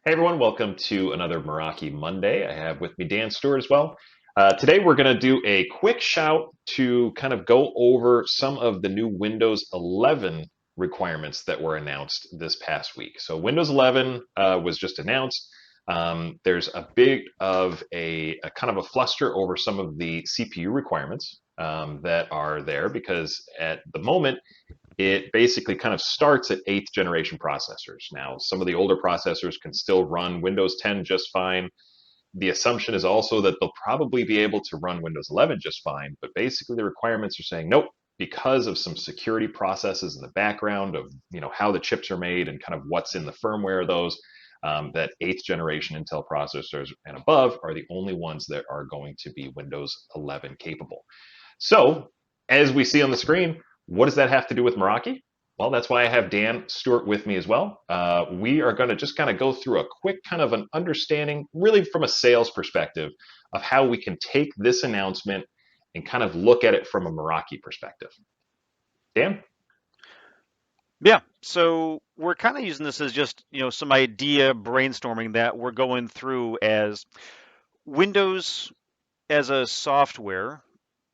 Hey everyone, welcome to another Meraki Monday. I have with me Dan Stewart as well. Today we're going to do a quick shout to kind of go over some of the new Windows 11 requirements that were announced this past week. So Windows 11 was just announced. There's a big of a kind of a fluster over some of the CPU requirements that are there because at the moment it basically kind of starts at eighth generation processors. Now, some of the older processors can still run Windows 10 just fine. The assumption is also that they'll probably be able to run Windows 11 just fine, but basically the requirements are saying nope, because of some security processes in the background of how the chips are made and kind of what's in the firmware of those. That eighth generation Intel processors and above are the only ones that are going to be Windows 11 capable. So, as we see on the screen, what does that have to do with Meraki? Well, that's why I have Dan Stewart with me as well. We are going to just kind of go through a quick kind of an understanding, really from a sales perspective, of how we can take this announcement and kind of look at it from a Meraki perspective. Dan? Yeah, so we're kind of using this as just, some idea brainstorming that we're going through as Windows as a software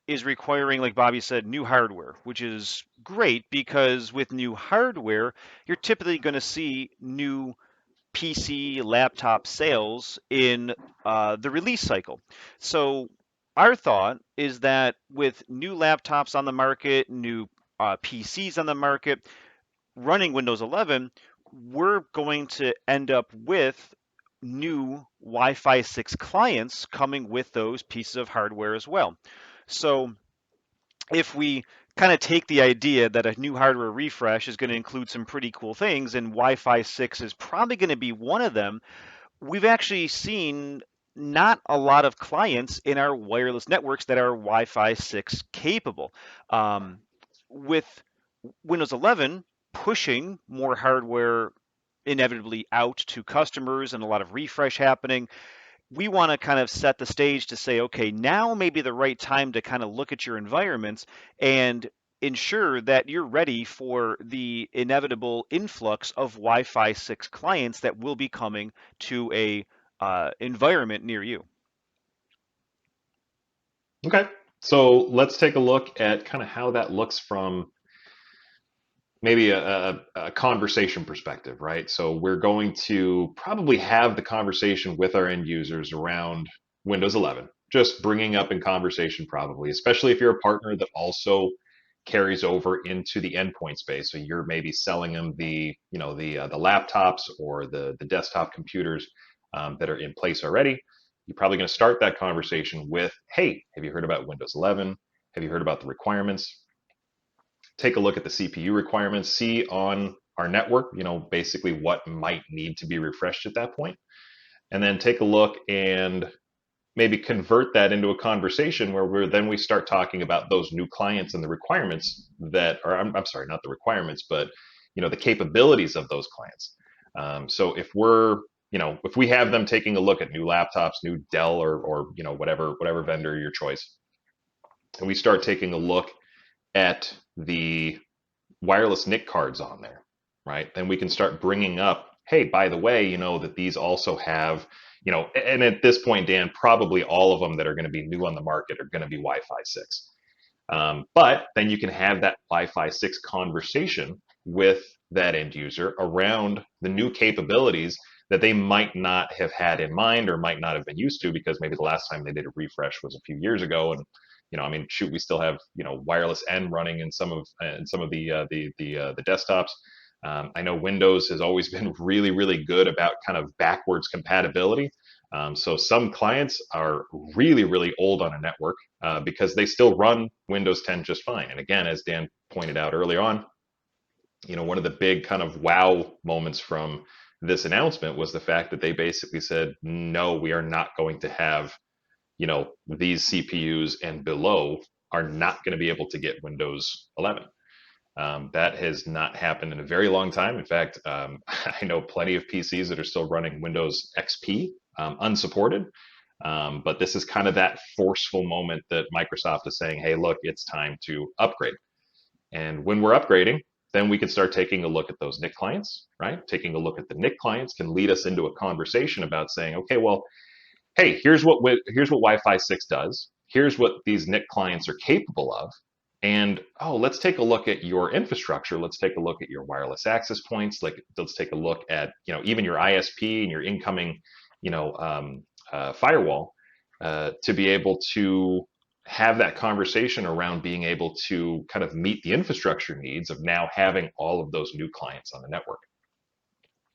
is requiring, like Bobby said, new hardware, which is great because with new hardware, you're typically going to see new PC laptop sales in the release cycle. So our thought is that with new laptops on the market, new PCs on the market, running Windows 11, we're going to end up with new Wi-Fi 6 clients coming with those pieces of hardware as well. So if we kind of take the idea that a new hardware refresh is going to include some pretty cool things, and Wi-Fi 6 is probably going to be one of them, we've actually seen not a lot of clients in our wireless networks that are Wi-Fi 6 capable. With Windows 11 pushing more hardware inevitably out to customers and a lot of refresh happening, we want to kind of set the stage to say, okay, now may be the right time to kind of look at your environments and ensure that you're ready for the inevitable influx of Wi-Fi 6 clients that will be coming to a environment near you. Okay. So let's take a look at kind of how that looks from maybe a conversation perspective, right? So we're going to probably have the conversation with our end users around Windows 11, just bringing up in conversation probably, especially if you're a partner that also carries over into the endpoint space. So you're maybe selling them the laptops or the desktop computers that are in place already. You're probably going to start that conversation with, "Hey, have you heard about Windows 11? Have you heard about the requirements? Take a look at the CPU requirements, see on our network, basically what might need to be refreshed at that point, and then take a look and maybe convert that into a conversation where we start talking about those new clients and the requirements that are, I'm sorry, not the requirements, but the capabilities of those clients. So if we have them taking a look at new laptops, new Dell or whatever vendor your choice, and we start taking a look at the wireless NIC cards on there, right? Then we can start bringing up, hey, by the way, that these also have, and at this point, Dan, probably all of them that are going to be new on the market are going to be Wi-Fi 6. But then you can have that Wi-Fi 6 conversation with that end user around the new capabilities that they might not have had in mind or might not have been used to because maybe the last time they did a refresh was a few years ago. And I mean, shoot, we still have wireless N running in some of the desktops. I know Windows has always been really, really good about kind of backwards compatibility. So some clients are really, really old on a network because they still run Windows 10 just fine. And again, as Dan pointed out earlier on, one of the big kind of wow moments from this announcement was the fact that they basically said, no, we are not going to have, these CPUs and below are not going to be able to get Windows 11. That has not happened in a very long time. In fact, I know plenty of PCs that are still running Windows XP unsupported. But this is kind of that forceful moment that Microsoft is saying, hey, look, it's time to upgrade. And when we're upgrading, then we can start taking a look at those NIC clients, right? Taking a look at the NIC clients can lead us into a conversation about saying, okay, well, hey, here's what Wi-Fi 6 does. Here's what these NIC clients are capable of. And oh, let's take a look at your infrastructure. Let's take a look at your wireless access points. Like, let's take a look at even your ISP and your incoming firewall to be able to have that conversation around being able to kind of meet the infrastructure needs of now having all of those new clients on the network.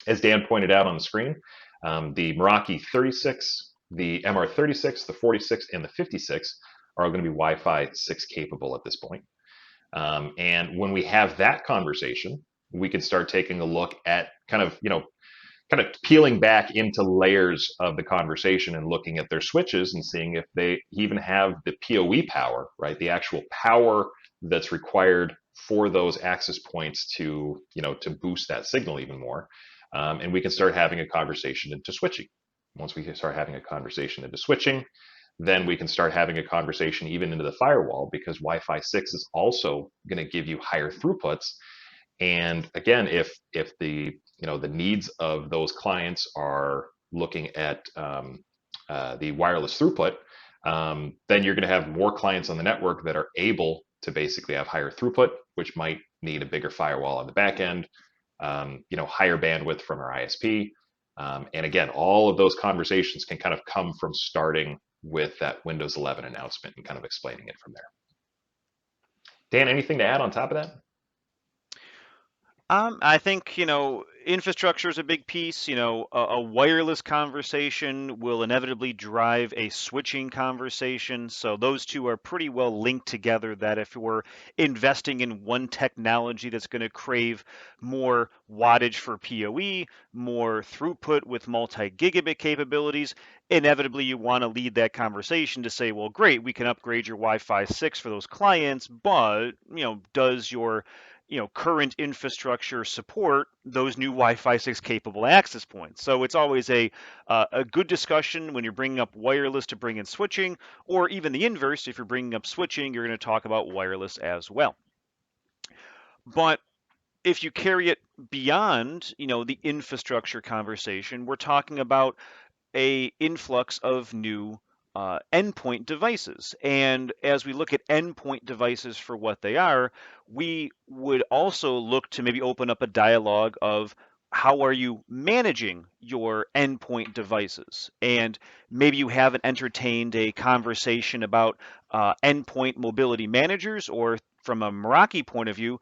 As Dan pointed out on the screen, the Meraki 36, the MR36, the 46, and the 56 are all going to be Wi-Fi 6 capable at this point. And when we have that conversation, we can start taking a look at kind of peeling back into layers of the conversation and looking at their switches and seeing if they even have the PoE power, right? The actual power that's required for those access points to boost that signal even more. And we can start having a conversation into switching. Once we start having a conversation into switching, then we can start having a conversation even into the firewall, because Wi-Fi 6 is also going to give you higher throughputs. And again, if the needs of those clients are looking at the wireless throughput, then you're going to have more clients on the network that are able to basically have higher throughput, which might need a bigger firewall on the back end, higher bandwidth from our ISP. And again, all of those conversations can kind of come from starting with that Windows 11 announcement and kind of explaining it from there. Dan, anything to add on top of that? I think, infrastructure is a big piece. A wireless conversation will inevitably drive a switching conversation. So those two are pretty well linked together, that if we're investing in one technology that's going to crave more wattage for PoE, more throughput with multi-gigabit capabilities, inevitably you want to lead that conversation to say, well, great, we can upgrade your Wi-Fi 6 for those clients, but, does your current infrastructure support those new Wi-Fi 6 capable access points? So it's always a good discussion when you're bringing up wireless to bring in switching, or even the inverse. If you're bringing up switching, you're going to talk about wireless as well. But if you carry it beyond, the infrastructure conversation, we're talking about a influx of new endpoint devices. And as we look at endpoint devices for what they are, we would also look to maybe open up a dialogue of how are you managing your endpoint devices? And maybe you haven't entertained a conversation about endpoint mobility managers, or from a Meraki point of view,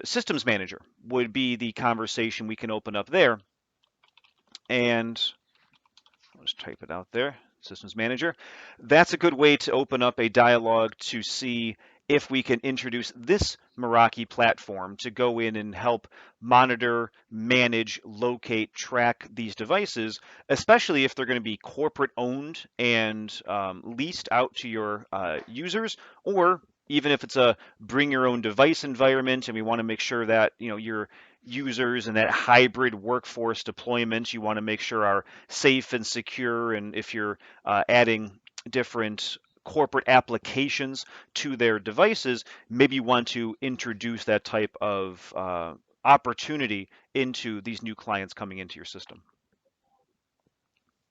systems manager would be the conversation we can open up there. And I'll just type it out there, systems manager. That's a good way to open up a dialogue to see if we can introduce this Meraki platform to go in and help monitor, manage, locate, track these devices, especially if they're going to be corporate owned and leased out to your users, or even if it's a bring your own device environment, and we want to make sure that your users and that hybrid workforce deployment, you want to make sure are safe and secure. And if you're adding different corporate applications to their devices, maybe you want to introduce that type of opportunity into these new clients coming into your system.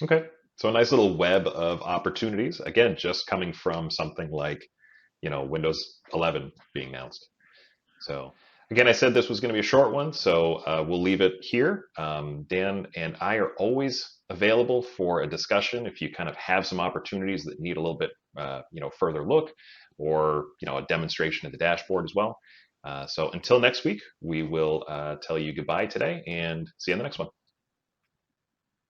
Okay. So a nice little web of opportunities, again, just coming from something like, Windows 11 being announced. So again, I said this was going to be a short one, so we'll leave it here. Dan and I are always available for a discussion if you kind of have some opportunities that need a little bit, further look, or a demonstration of the dashboard as well. So until next week, we will tell you goodbye today and see you in the next one.